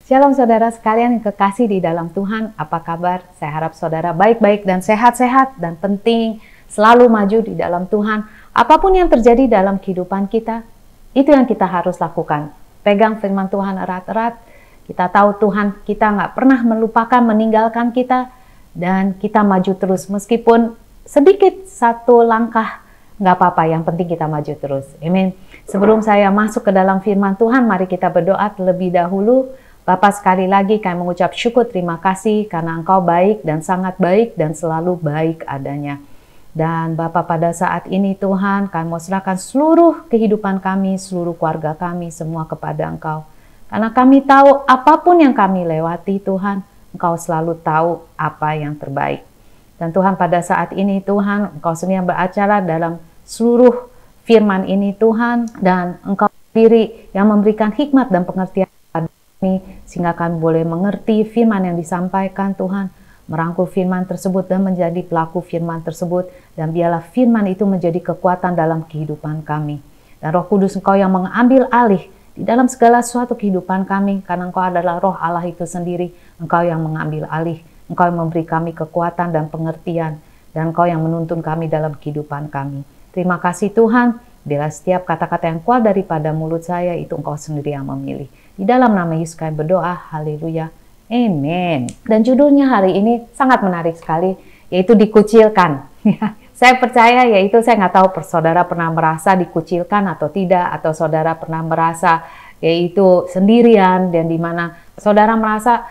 Shalom saudara sekalian yang kekasih di dalam Tuhan, apa kabar? Saya harap saudara baik-baik dan sehat-sehat, dan penting selalu maju di dalam Tuhan. Apapun yang terjadi dalam kehidupan kita, itu yang kita harus lakukan. Pegang firman Tuhan erat-erat. Kita tahu Tuhan kita nggak pernah melupakan, meninggalkan kita, dan kita maju terus meskipun sedikit satu langkah, nggak apa-apa, yang penting kita maju terus. Amin. Sebelum saya masuk ke dalam firman Tuhan, mari kita berdoa terlebih dahulu. Bapa, sekali lagi kami mengucap syukur, terima kasih karena Engkau baik dan sangat baik dan selalu baik adanya. Dan Bapa, pada saat ini Tuhan, kami mau serahkan seluruh kehidupan kami, seluruh keluarga kami, semua kepada Engkau. Karena kami tahu apapun yang kami lewati Tuhan, Engkau selalu tahu apa yang terbaik. Dan Tuhan, pada saat ini Tuhan, Engkau sendiri yang beracara dalam seluruh firman ini Tuhan, dan Engkau sendiri yang memberikan hikmat dan pengertian sehingga kami boleh mengerti firman yang disampaikan Tuhan, merangkul firman tersebut dan menjadi pelaku firman tersebut, dan biarlah firman itu menjadi kekuatan dalam kehidupan kami. Dan Roh Kudus Engkau yang mengambil alih di dalam segala sesuatu kehidupan kami, karena Engkau adalah Roh Allah itu sendiri. Engkau yang mengambil alih, Engkau yang memberi kami kekuatan dan pengertian, dan Engkau yang menuntun kami dalam kehidupan kami. Terima kasih Tuhan, bila setiap kata-kata yang keluar daripada mulut saya itu Engkau sendiri yang memilih. Di dalam nama Yesus kami berdoa, haleluya, amin. Dan judulnya hari ini sangat menarik sekali, yaitu dikucilkan. Saya percaya, yaitu saya nggak tahu saudara pernah merasa dikucilkan atau tidak, atau saudara pernah merasa yaitu sendirian, dan dimana saudara merasa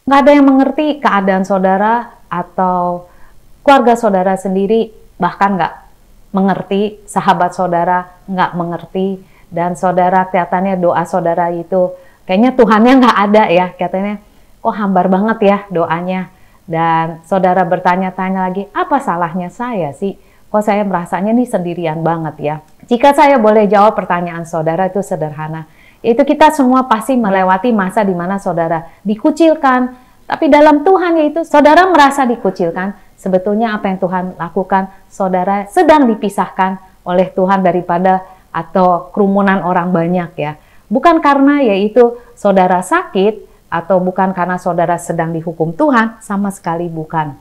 nggak ada yang mengerti keadaan saudara, atau keluarga saudara sendiri bahkan nggak mengerti, sahabat saudara nggak mengerti, dan saudara kelihatannya doa saudara itu kayaknya Tuhannya nggak ada ya, katanya kok hambar banget ya doanya. Dan saudara bertanya-tanya lagi, apa salahnya saya sih? Kok saya merasanya nih sendirian banget ya? Jika saya boleh jawab pertanyaan saudara, itu sederhana. Yaitu kita semua pasti melewati masa di mana saudara dikucilkan. Tapi dalam Tuhan yaitu saudara merasa dikucilkan. Sebetulnya apa yang Tuhan lakukan, saudara sedang dipisahkan oleh Tuhan daripada atau kerumunan orang banyak ya. Bukan karena yaitu saudara sakit, atau bukan karena saudara sedang dihukum Tuhan, sama sekali bukan.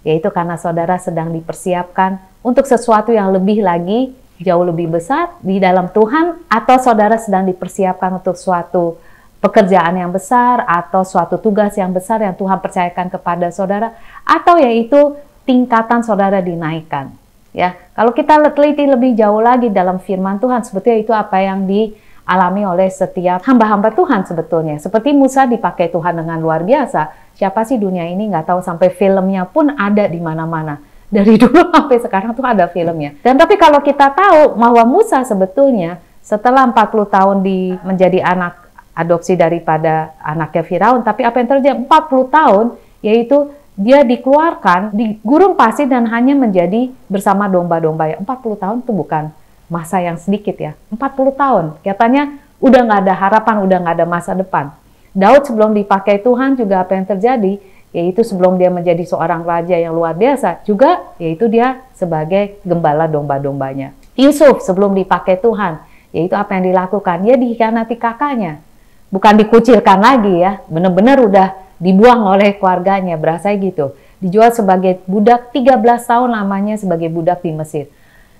Yaitu karena saudara sedang dipersiapkan untuk sesuatu yang lebih lagi, jauh lebih besar di dalam Tuhan, atau saudara sedang dipersiapkan untuk suatu pekerjaan yang besar, atau suatu tugas yang besar yang Tuhan percayakan kepada saudara, atau yaitu tingkatan saudara dinaikkan. Ya, kalau kita teliti lebih jauh lagi dalam firman Tuhan, sebetulnya itu apa yang dialami oleh setiap hamba-hamba Tuhan sebetulnya. Seperti Musa dipakai Tuhan dengan luar biasa. Siapa sih dunia ini nggak tahu, sampai filmnya pun ada di mana-mana. Dari dulu sampai sekarang tuh ada filmnya. Dan tapi kalau kita tahu bahwa Musa sebetulnya setelah 40 tahun menjadi anak adopsi daripada anaknya Firaun, tapi apa yang terjadi 40 tahun yaitu dia dikeluarkan di gurun pasir dan hanya menjadi bersama domba-domba. 40 tahun itu bukan masa yang sedikit ya. 40 tahun. Katanya udah nggak ada harapan, udah nggak ada masa depan. Daud sebelum dipakai Tuhan juga apa yang terjadi? Yaitu sebelum dia menjadi seorang raja yang luar biasa, juga yaitu dia sebagai gembala domba-dombanya. Yusuf sebelum dipakai Tuhan, yaitu apa yang dilakukan? Dia dikhianati kakaknya. Bukan dikucilkan lagi ya, benar-benar udah dibuang oleh keluarganya, berasa gitu. Dijual sebagai budak, 13 tahun lamanya sebagai budak di Mesir.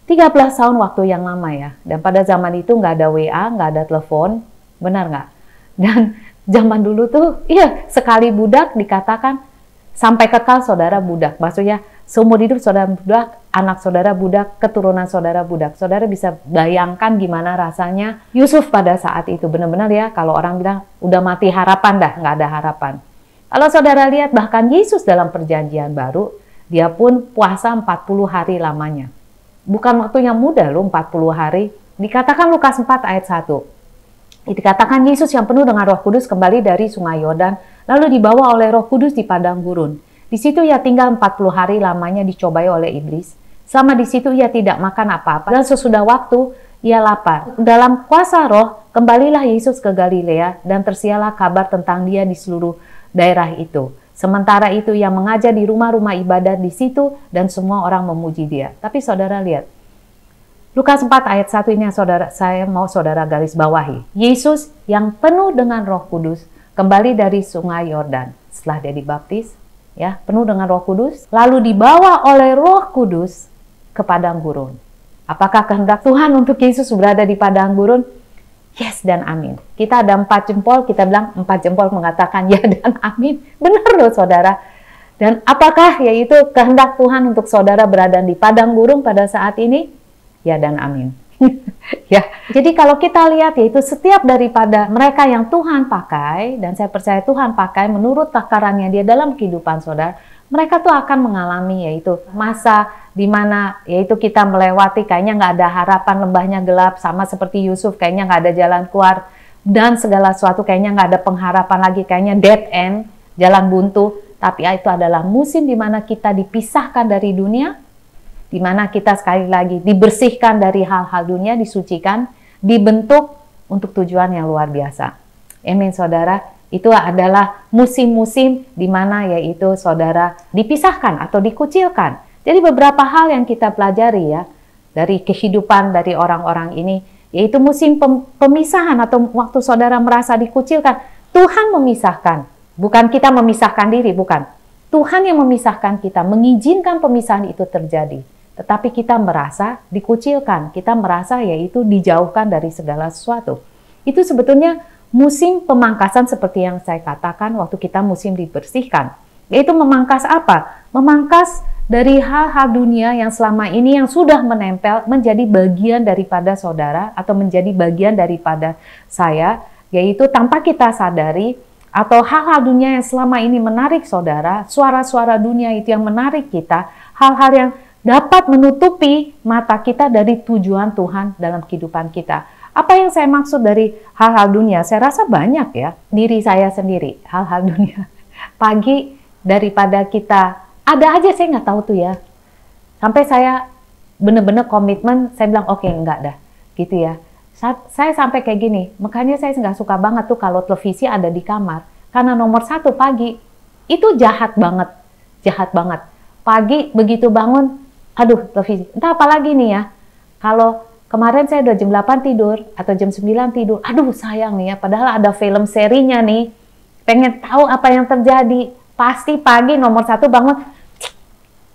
13 tahun waktu yang lama ya. Dan pada zaman itu nggak ada WA, nggak ada telepon, benar nggak? Dan zaman dulu tuh, iya, sekali budak dikatakan sampai kekal saudara budak. Maksudnya seumur hidup saudara budak, anak saudara budak, keturunan saudara budak. Saudara bisa bayangkan gimana rasanya Yusuf pada saat itu. Benar-benar ya, kalau orang bilang udah mati harapan dah, nggak ada harapan. Kalau saudara lihat bahkan Yesus dalam perjanjian baru, dia pun puasa 40 hari lamanya. Bukan waktu yang mudah loh, 40 hari. Dikatakan Lukas 4 ayat 1. Dikatakan Yesus yang penuh dengan Roh Kudus kembali dari Sungai Yordan, lalu dibawa oleh Roh Kudus di padang gurun. Di situ ia tinggal 40 hari lamanya dicobai oleh iblis. Selama di situ ia tidak makan apa-apa, dan sesudah waktu ia lapar. Dalam kuasa Roh, kembalilah Yesus ke Galilea, dan tersiarlah kabar tentang dia di seluruh daerah itu. Sementara itu ia mengajar di rumah-rumah ibadat di situ, dan semua orang memuji dia. Tapi saudara lihat, Lukas 4 ayat 1 ini yang saya mau saudara garis bawahi. Yesus yang penuh dengan Roh Kudus kembali dari sungai Yordan setelah dia dibaptis, ya, penuh dengan Roh Kudus, lalu dibawa oleh Roh Kudus ke padang gurun. Apakah kehendak Tuhan untuk Yesus berada di padang gurun? Yes dan amin. Kita ada 4 jempol, kita bilang 4 jempol mengatakan ya dan amin. Benar loh saudara. Dan apakah yaitu kehendak Tuhan untuk saudara berada di padang gurun pada saat ini? Ya dan amin. Ya, jadi kalau kita lihat yaitu setiap daripada mereka yang Tuhan pakai, dan saya percaya Tuhan pakai menurut takarannya dia dalam kehidupan saudara, mereka tuh akan mengalami yaitu masa di mana yaitu kita melewati kayaknya nggak ada harapan, lembahnya gelap, sama seperti Yusuf kayaknya nggak ada jalan keluar, dan segala sesuatu kayaknya nggak ada pengharapan lagi, kayaknya dead end, jalan buntu. Tapi itu adalah musim di mana kita dipisahkan dari dunia, di mana kita sekali lagi dibersihkan dari hal-hal dunia, disucikan, dibentuk untuk tujuan yang luar biasa. Amin saudara. Itu adalah musim-musim di mana yaitu saudara dipisahkan atau dikucilkan. Jadi beberapa hal yang kita pelajari ya dari kehidupan dari orang-orang ini, yaitu musim pemisahan atau waktu saudara merasa dikucilkan. Tuhan memisahkan, bukan kita memisahkan diri, bukan. Tuhan yang memisahkan kita, mengizinkan pemisahan itu terjadi. Tetapi kita merasa dikucilkan, kita merasa yaitu dijauhkan dari segala sesuatu. Itu sebetulnya musim pemangkasan seperti yang saya katakan waktu kita musim dibersihkan. Yaitu memangkas apa? Memangkas dari hal-hal dunia yang selama ini yang sudah menempel menjadi bagian daripada saudara atau menjadi bagian daripada saya, yaitu tanpa kita sadari, atau hal-hal dunia yang selama ini menarik saudara, suara-suara dunia itu yang menarik kita, hal-hal yang dapat menutupi mata kita dari tujuan Tuhan dalam kehidupan kita. Apa yang saya maksud dari hal-hal dunia? Saya rasa banyak ya, diri saya sendiri, hal-hal dunia. Pagi daripada kita, ada aja saya nggak tahu tuh ya. Sampai saya bener-bener komitmen, saya bilang oke, enggak dah, gitu ya. Saya sampai kayak gini, makanya saya nggak suka banget tuh kalau televisi ada di kamar. Karena nomor 1 pagi, itu jahat banget, jahat banget. Pagi begitu bangun, aduh televisi, entah apa lagi nih ya, kalau kemarin saya udah jam 8 tidur, atau jam 9 tidur, aduh sayang nih ya, padahal ada film serinya nih, pengen tahu apa yang terjadi, pasti pagi nomor 1 bangun,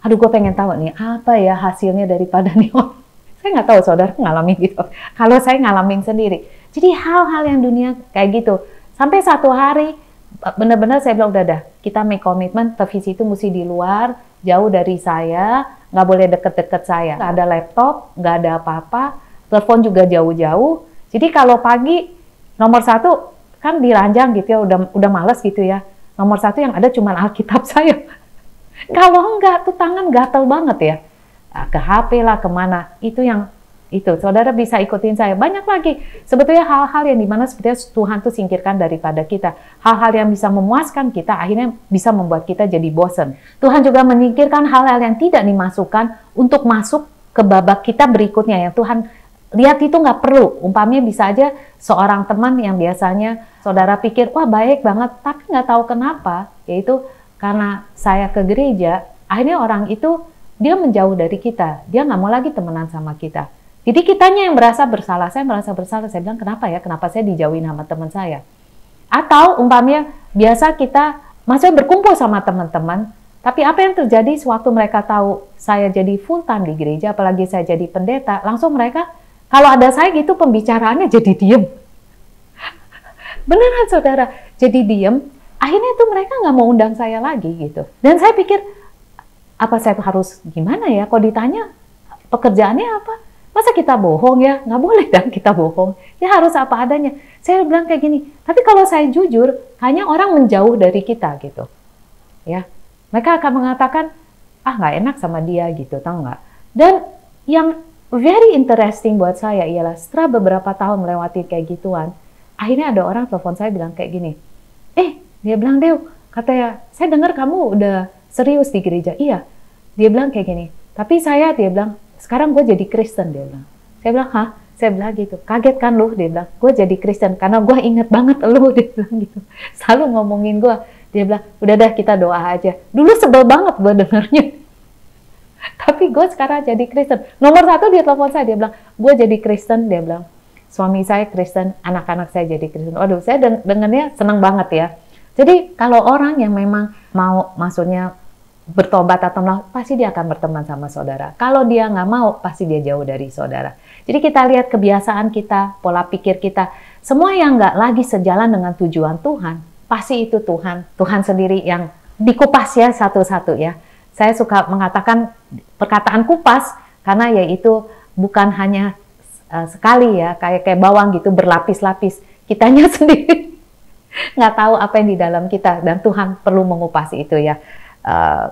aduh gue pengen tahu nih, apa ya hasilnya daripada nih orang. Saya nggak tahu saudara ngalamin gitu, kalau saya ngalamin sendiri. Jadi hal-hal yang dunia kayak gitu, sampai satu hari, benar-benar saya bilang, udah dah, kita make komitmen, televisi itu mesti di luar, jauh dari saya, nggak boleh deket-deket saya, nggak ada laptop, nggak ada apa-apa, telepon juga jauh-jauh. Jadi kalau pagi nomor 1 kan diranjang gitu ya, udah males gitu ya. Nomor 1 yang ada cuma Alkitab saya. Kalau enggak tuh tangan gatel banget ya. Ke HP lah, kemana. Itu saudara bisa ikutin saya. Banyak lagi sebetulnya hal-hal yang dimana sebetulnya Tuhan tuh singkirkan daripada kita. Hal-hal yang bisa memuaskan kita akhirnya bisa membuat kita jadi bosan. Tuhan juga menyingkirkan hal-hal yang tidak dimasukkan untuk masuk ke babak kita berikutnya yang Tuhan lihat itu nggak perlu. Umpamanya bisa aja seorang teman yang biasanya saudara pikir, wah baik banget, tapi nggak tahu kenapa, yaitu karena saya ke gereja, akhirnya orang itu dia menjauh dari kita, dia nggak mau lagi temenan sama kita. Jadi kitanya yang merasa bersalah, saya merasa bersalah, saya bilang kenapa ya, kenapa saya dijauhin sama teman saya. Atau umpamanya biasa kita masih berkumpul sama teman-teman, tapi apa yang terjadi sewaktu mereka tahu saya jadi full time di gereja, apalagi saya jadi pendeta, langsung mereka, kalau ada saya gitu pembicaraannya jadi diem. Beneran saudara, jadi diem, akhirnya tuh mereka nggak mau undang saya lagi gitu. Dan saya pikir, apa saya harus gimana ya, kalau ditanya pekerjaannya apa? Masa kita bohong ya? Nggak boleh dong kita bohong. Ya harus apa adanya. Saya bilang kayak gini, tapi kalau saya jujur, hanya orang menjauh dari kita gitu. Ya, mereka akan mengatakan, ah nggak enak sama dia gitu, tahu nggak? Dan yang very interesting buat saya ialah setelah beberapa tahun melewati kayak gituan, akhirnya ada orang telepon saya bilang kayak gini, dia bilang, Dew, katanya, saya dengar kamu udah serius di gereja. Iya, dia bilang kayak gini, tapi dia bilang, sekarang gue jadi Kristen, dia bilang. Saya bilang, hah? Saya bilang gitu, kaget kan lu? Dia bilang, gue jadi Kristen, karena gue inget banget lu, dia bilang gitu. Selalu ngomongin gue. Dia bilang, udah dah kita doa aja. Dulu sebel banget gue dengernya. Tapi gue sekarang jadi Kristen. Nomor 1 dia telepon saya, dia bilang, gue jadi Kristen, dia bilang. suami saya Kristen, anak-anak saya jadi Kristen. Waduh, saya dengarnya senang banget ya. Jadi kalau orang yang memang mau, maksudnya bertobat atau pasti dia akan berteman sama saudara. Kalau dia nggak mau, pasti dia jauh dari saudara. Jadi kita lihat kebiasaan kita, pola pikir kita, semua yang nggak lagi sejalan dengan tujuan Tuhan, pasti itu Tuhan sendiri yang dikupas ya satu-satu ya. Saya suka mengatakan perkataan kupas karena yaitu bukan hanya sekali ya, kayak bawang gitu berlapis-lapis. Kitanya sendiri nggak tahu apa yang di dalam kita dan Tuhan perlu mengupas itu ya.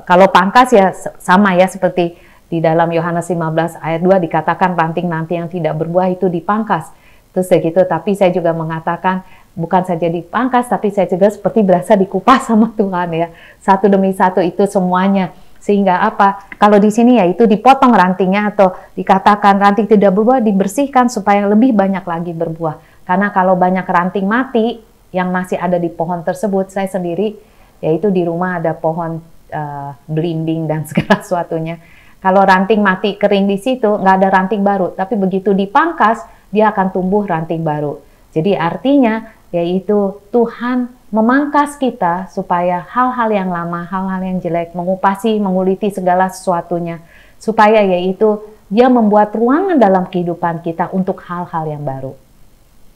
Kalau pangkas ya sama ya, seperti di dalam Yohanes 15 ayat 2 dikatakan ranting nanti yang tidak berbuah itu dipangkas. Terus segitu, tapi saya juga mengatakan bukan saja dipangkas, tapi saya juga seperti berasa dikupas sama Tuhan ya. Satu demi satu itu semuanya. Sehingga apa? Kalau di sini ya itu dipotong rantingnya atau dikatakan ranting tidak berbuah dibersihkan supaya lebih banyak lagi berbuah. Karena kalau banyak ranting mati yang masih ada di pohon tersebut, saya sendiri yaitu di rumah ada pohon belimbing dan segala sesuatunya. Kalau ranting mati kering di situ, nggak ada ranting baru. Tapi begitu dipangkas, dia akan tumbuh ranting baru. Jadi artinya yaitu Tuhan memangkas kita supaya hal-hal yang lama, hal-hal yang jelek, mengupasi, menguliti segala sesuatunya. Supaya yaitu dia membuat ruangan dalam kehidupan kita untuk hal-hal yang baru.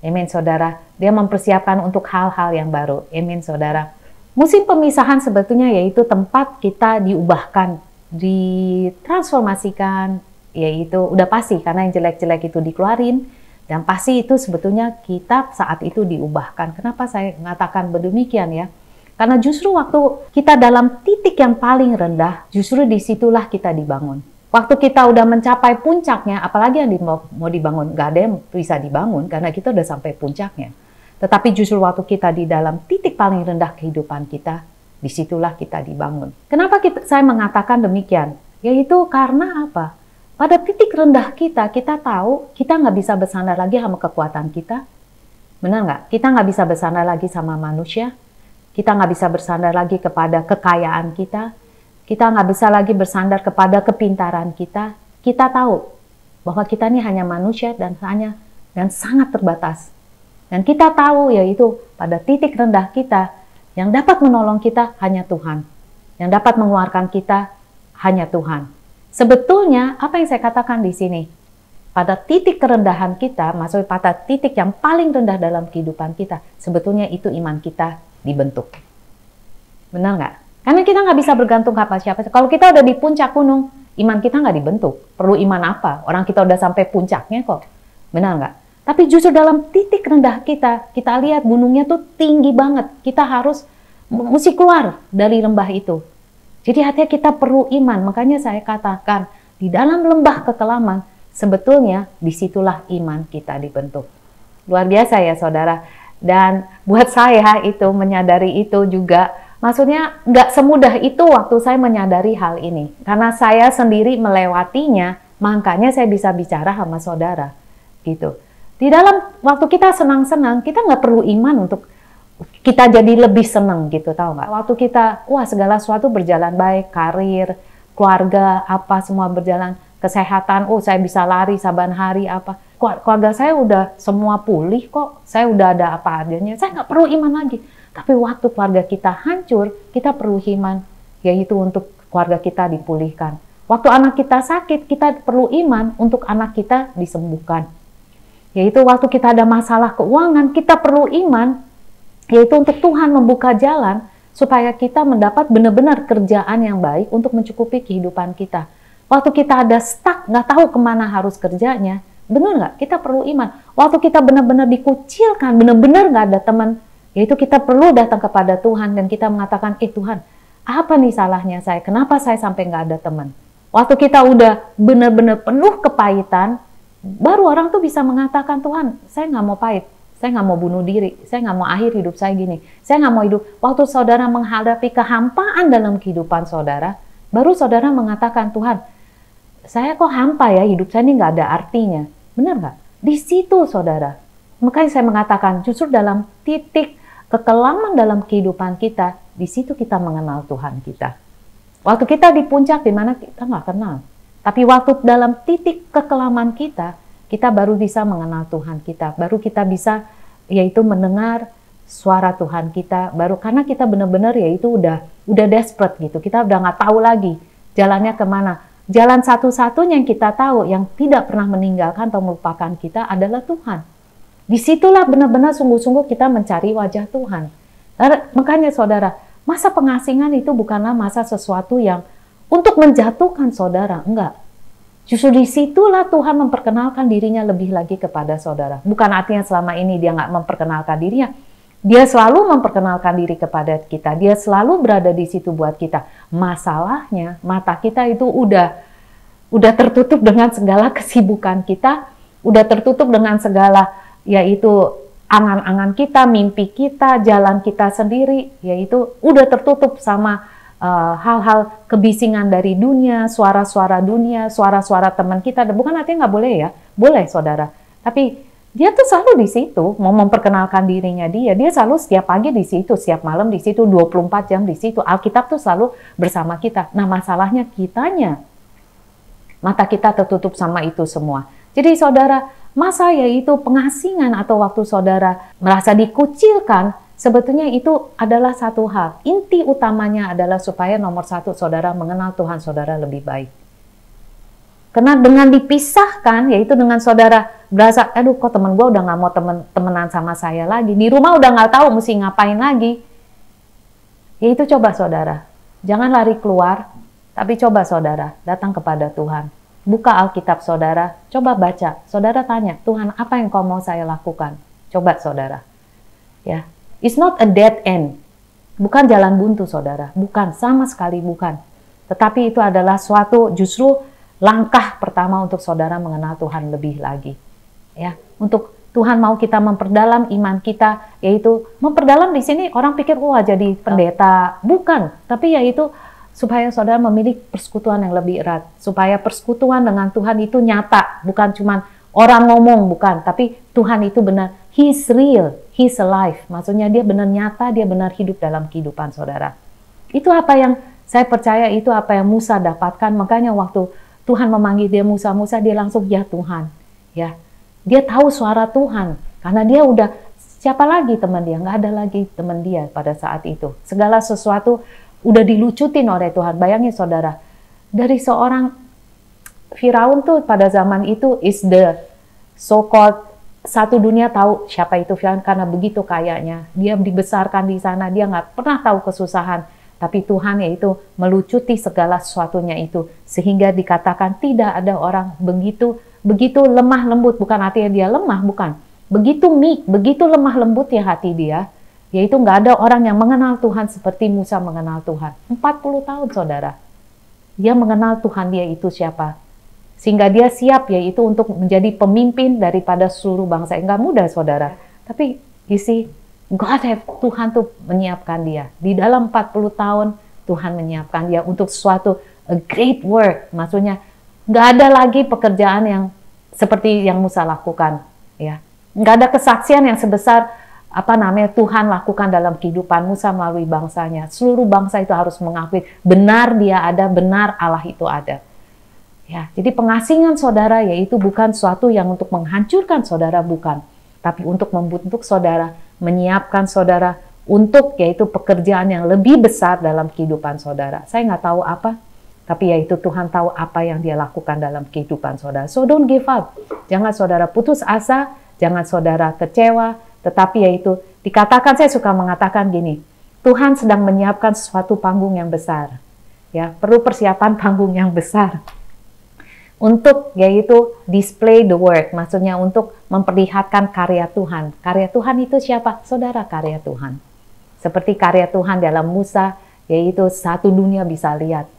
Amin saudara. Dia mempersiapkan untuk hal-hal yang baru. Amin saudara. Musim pemisahan sebetulnya yaitu tempat kita diubahkan, ditransformasikan, yaitu udah pasti karena yang jelek-jelek itu dikeluarin, dan pasti itu sebetulnya kita saat itu diubahkan. Kenapa saya mengatakan demikian ya? Karena justru waktu kita dalam titik yang paling rendah, justru disitulah kita dibangun. Waktu kita udah mencapai puncaknya, apalagi yang mau dibangun, nggak ada yang bisa dibangun karena kita udah sampai puncaknya. Tetapi justru waktu kita di dalam titik paling rendah kehidupan kita, disitulah kita dibangun. Kenapa saya mengatakan demikian? Yaitu karena apa? Pada titik rendah kita tahu kita nggak bisa bersandar lagi sama kekuatan kita. Benar nggak? Kita nggak bisa bersandar lagi sama manusia. Kita nggak bisa bersandar lagi kepada kekayaan kita. Kita nggak bisa lagi bersandar kepada kepintaran kita. Kita tahu bahwa kita ini hanya manusia dan sangat terbatas. Dan kita tahu yaitu pada titik rendah kita, yang dapat menolong kita hanya Tuhan. Yang dapat mengeluarkan kita hanya Tuhan. Sebetulnya apa yang saya katakan di sini, pada titik kerendahan kita, maksudnya pada titik yang paling rendah dalam kehidupan kita, sebetulnya itu iman kita dibentuk. Benar nggak? Karena kita nggak bisa bergantung kepada siapa. Kalau kita udah di puncak gunung, iman kita nggak dibentuk. Perlu iman apa? Orang kita udah sampai puncaknya kok. Benar nggak? Tapi justru dalam titik rendah kita lihat gunungnya tuh tinggi banget. Kita mesti keluar dari lembah itu. Jadi hatinya kita perlu iman. Makanya saya katakan, di dalam lembah kekelaman, sebetulnya disitulah iman kita dibentuk. Luar biasa ya saudara. Dan buat saya itu menyadari itu juga, maksudnya nggak semudah itu waktu saya menyadari hal ini. Karena saya sendiri melewatinya, makanya saya bisa bicara sama saudara. Gitu. Di dalam waktu kita senang-senang, kita nggak perlu iman untuk kita jadi lebih senang gitu, tahu nggak? Waktu kita, segala sesuatu berjalan baik, karir, keluarga, apa semua berjalan, kesehatan, saya bisa lari saban hari, apa. Keluarga saya udah semua pulih kok, saya udah ada apa adanya, saya nggak perlu iman lagi. Tapi waktu keluarga kita hancur, kita perlu iman, yaitu untuk keluarga kita dipulihkan. Waktu anak kita sakit, kita perlu iman untuk anak kita disembuhkan. Yaitu waktu kita ada masalah keuangan, kita perlu iman, yaitu untuk Tuhan membuka jalan, supaya kita mendapat benar-benar kerjaan yang baik untuk mencukupi kehidupan kita. Waktu kita ada stuck, nggak tahu kemana harus kerjanya, benar nggak? Kita perlu iman. Waktu kita benar-benar dikucilkan, benar-benar nggak ada teman, yaitu kita perlu datang kepada Tuhan dan kita mengatakan, Tuhan, apa nih salahnya saya? Kenapa saya sampai nggak ada teman? Waktu kita udah benar-benar penuh kepahitan, baru orang tuh bisa mengatakan, Tuhan, saya nggak mau pahit, saya nggak mau bunuh diri, saya nggak mau akhir hidup saya gini, saya nggak mau hidup. Waktu saudara menghadapi kehampaan dalam kehidupan saudara, baru saudara mengatakan, Tuhan, saya kok hampa ya, hidup saya ini nggak ada artinya. Benar nggak? Di situ saudara. Makanya saya mengatakan, justru dalam titik kekelaman dalam kehidupan kita, di situ kita mengenal Tuhan kita. Waktu kita di puncak, di mana kita nggak kenal. Tapi waktu dalam titik kekelaman kita, kita baru bisa mengenal Tuhan kita, baru kita bisa yaitu mendengar suara Tuhan kita, baru karena kita benar-benar yaitu udah desperate gitu, kita udah nggak tahu lagi jalannya kemana. Jalan satu-satunya yang kita tahu, yang tidak pernah meninggalkan atau melupakan kita adalah Tuhan. Disitulah benar-benar sungguh-sungguh kita mencari wajah Tuhan. Makanya saudara, masa pengasingan itu bukanlah masa sesuatu yang untuk menjatuhkan saudara, enggak. Justru disitulah Tuhan memperkenalkan dirinya lebih lagi kepada saudara. Bukan artinya selama ini dia nggak memperkenalkan dirinya. Dia selalu memperkenalkan diri kepada kita. Dia selalu berada di situ buat kita. Masalahnya, mata kita itu udah tertutup dengan segala kesibukan kita, udah tertutup dengan segala yaitu angan-angan kita, mimpi kita, jalan kita sendiri, yaitu udah tertutup sama hal-hal kebisingan dari dunia, suara-suara dunia, suara-suara teman kita. Bukan artinya nggak boleh ya, boleh saudara. Tapi dia tuh selalu di situ, mau memperkenalkan dirinya dia selalu setiap pagi di situ, setiap malam di situ, 24 jam di situ. Alkitab tuh selalu bersama kita. Nah masalahnya kitanya, mata kita tertutup sama itu semua. Jadi saudara, masa yaitu pengasingan atau waktu saudara merasa dikucilkan, sebetulnya itu adalah satu hal. Inti utamanya adalah supaya nomor satu saudara mengenal Tuhan saudara lebih baik. Karena dengan dipisahkan, yaitu dengan saudara berasa, aduh kok temen gue udah gak mau temenan sama saya lagi. Di rumah udah gak tahu mesti ngapain lagi. Yaitu coba saudara, jangan lari keluar, tapi coba saudara datang kepada Tuhan. Buka Alkitab saudara, coba baca. Saudara tanya, Tuhan apa yang kau mau saya lakukan? Coba saudara. Ya. It's not a dead end. Bukan jalan buntu saudara. Bukan, sama sekali bukan. Tetapi itu adalah suatu justru langkah pertama untuk saudara mengenal Tuhan lebih lagi. Ya, untuk Tuhan mau kita memperdalam iman kita, yaitu memperdalam di sini orang pikir wah jadi pendeta. Bukan, tapi yaitu supaya saudara memiliki persekutuan yang lebih erat. Supaya persekutuan dengan Tuhan itu nyata, bukan cuma orang ngomong, bukan. Tapi Tuhan itu benar, He's real, He's alive. Maksudnya dia benar nyata, dia benar hidup dalam kehidupan saudara. Itu apa yang saya percaya, itu apa yang Musa dapatkan. Makanya waktu Tuhan memanggil dia Musa, dia langsung ya Tuhan. Ya, dia tahu suara Tuhan. Karena dia udah, siapa lagi teman dia? Nggak ada lagi teman dia pada saat itu. Segala sesuatu udah dilucutin oleh Tuhan. Bayangin saudara, dari seorang Firaun tuh pada zaman itu is the so-called satu dunia tahu siapa itu Firaun karena begitu kayanya. Dia dibesarkan di sana, dia nggak pernah tahu kesusahan. Tapi Tuhan yaitu melucuti segala sesuatunya itu. Sehingga dikatakan tidak ada orang begitu lemah lembut. Bukan artinya dia lemah, bukan. Begitu meek, begitu lemah lembut ya hati dia. Yaitu nggak ada orang yang mengenal Tuhan seperti Musa mengenal Tuhan. 40 tahun saudara. Dia mengenal Tuhan dia itu siapa. Sehingga dia siap yaitu untuk menjadi pemimpin daripada seluruh bangsa. Enggak mudah saudara. Tapi you see, Tuhan tuh menyiapkan dia. Di dalam 40 tahun Tuhan menyiapkan dia untuk suatu a great work. Maksudnya nggak ada lagi pekerjaan yang seperti yang Musa lakukan. Ya, nggak ada kesaksian yang sebesar Tuhan lakukan dalam kehidupan Musa melalui bangsanya. Seluruh bangsa itu harus mengakui benar dia ada, benar Allah itu ada. Ya, jadi pengasingan saudara yaitu bukan suatu yang untuk menghancurkan saudara, bukan. Tapi untuk membentuk saudara, menyiapkan saudara untuk yaitu pekerjaan yang lebih besar dalam kehidupan saudara. Saya nggak tahu apa, tapi yaitu Tuhan tahu apa yang dia lakukan dalam kehidupan saudara. So don't give up. Jangan saudara putus asa, jangan saudara kecewa, tetapi yaitu dikatakan, saya suka mengatakan gini, Tuhan sedang menyiapkan suatu panggung yang besar. Ya, perlu persiapan panggung yang besar. Untuk yaitu display the work, maksudnya untuk memperlihatkan karya Tuhan. Karya Tuhan itu siapa? Saudara karya Tuhan. Seperti karya Tuhan dalam Musa, yaitu satu dunia bisa lihat.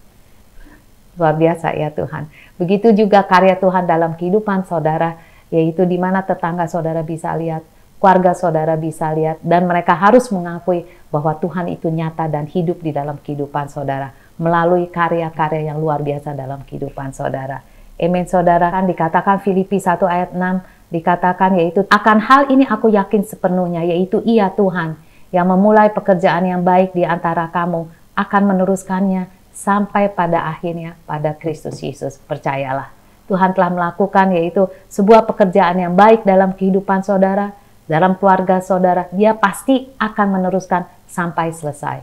Luar biasa ya Tuhan. Begitu juga karya Tuhan dalam kehidupan saudara, yaitu di mana tetangga saudara bisa lihat, keluarga saudara bisa lihat, dan mereka harus mengakui bahwa Tuhan itu nyata dan hidup di dalam kehidupan saudara, melalui karya-karya yang luar biasa dalam kehidupan saudara. Amin saudara. Kan dikatakan Filipi 1 ayat 6 dikatakan yaitu akan hal ini aku yakin sepenuhnya, yaitu ia Tuhan yang memulai pekerjaan yang baik di antara kamu akan meneruskannya sampai pada akhirnya pada Kristus Yesus. Percayalah. Tuhan telah melakukan, yaitu sebuah pekerjaan yang baik dalam kehidupan saudara, dalam keluarga saudara. Dia pasti akan meneruskan sampai selesai.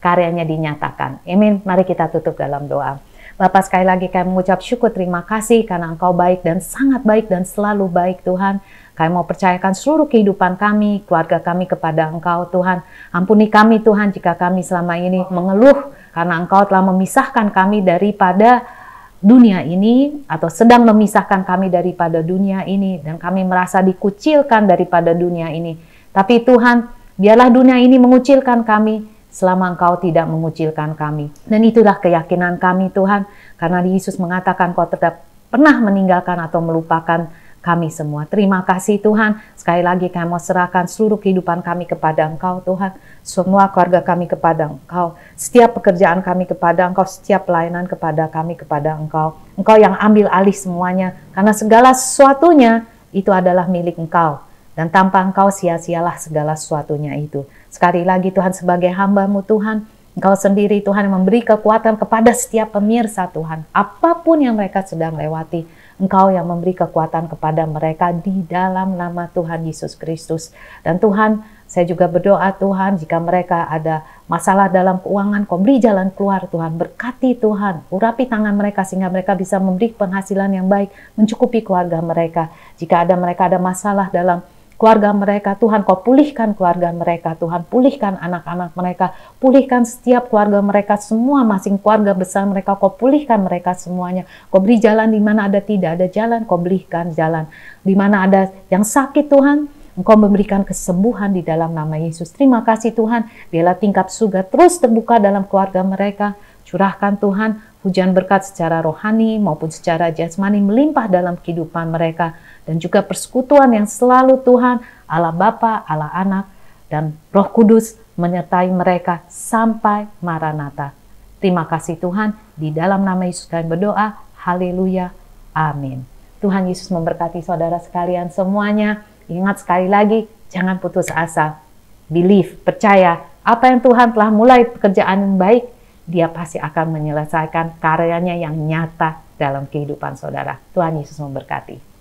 Karyanya dinyatakan. Amin. Mari kita tutup dalam doa. Bapa, sekali lagi kami mengucap syukur terima kasih karena Engkau baik dan sangat baik dan selalu baik Tuhan. Kami mau percayakan seluruh kehidupan kami, keluarga kami kepada Engkau Tuhan. Ampuni kami Tuhan jika kami selama ini mengeluh karena Engkau telah memisahkan kami daripada dunia ini atau sedang memisahkan kami daripada dunia ini dan kami merasa dikucilkan daripada dunia ini. Tapi Tuhan, biarlah dunia ini mengucilkan kami selama Engkau tidak mengucilkan kami. Dan itulah keyakinan kami Tuhan, karena Yesus mengatakan Kau tidak pernah meninggalkan atau melupakan kami semua. Terima kasih Tuhan. Sekali lagi kami mau serahkan seluruh kehidupan kami kepada Engkau Tuhan. Semua keluarga kami kepada Engkau. Setiap pekerjaan kami kepada Engkau. Setiap pelayanan kepada kami kepada Engkau. Engkau yang ambil alih semuanya. Karena segala sesuatunya itu adalah milik Engkau. Dan tanpa Engkau sia-sialah segala sesuatunya itu. Sekali lagi Tuhan, sebagai hamba-Mu Tuhan, Engkau sendiri Tuhan memberi kekuatan kepada setiap pemirsa Tuhan. Apapun yang mereka sedang lewati, Engkau yang memberi kekuatan kepada mereka di dalam nama Tuhan Yesus Kristus. Dan Tuhan, saya juga berdoa Tuhan, jika mereka ada masalah dalam keuangan, Kau beri jalan keluar Tuhan. Berkati Tuhan, urapi tangan mereka sehingga mereka bisa memberi penghasilan yang baik, mencukupi keluarga mereka. Jika mereka ada masalah dalam keluarga mereka, Tuhan Kau pulihkan keluarga mereka, Tuhan pulihkan anak-anak mereka, pulihkan setiap keluarga mereka, semua masing keluarga besar mereka, Kau pulihkan mereka semuanya. Kau beri jalan di mana ada tidak ada jalan, Kau berikan jalan. Di mana ada yang sakit Tuhan, Engkau memberikan kesembuhan di dalam nama Yesus. Terima kasih Tuhan, biarlah tingkap surga terus terbuka dalam keluarga mereka. Curahkan Tuhan hujan berkat secara rohani maupun secara jasmani melimpah dalam kehidupan mereka. Dan juga persekutuan yang selalu Tuhan, Allah Bapa, Allah Anak, dan Roh Kudus menyertai mereka sampai Maranatha. Terima kasih Tuhan, di dalam nama Yesus kami berdoa, haleluya, amin. Tuhan Yesus memberkati saudara sekalian semuanya. Ingat sekali lagi, jangan putus asa. Believe, percaya, apa yang Tuhan telah mulai pekerjaan yang baik, Dia pasti akan menyelesaikan karyanya yang nyata dalam kehidupan saudara. Tuhan Yesus memberkati.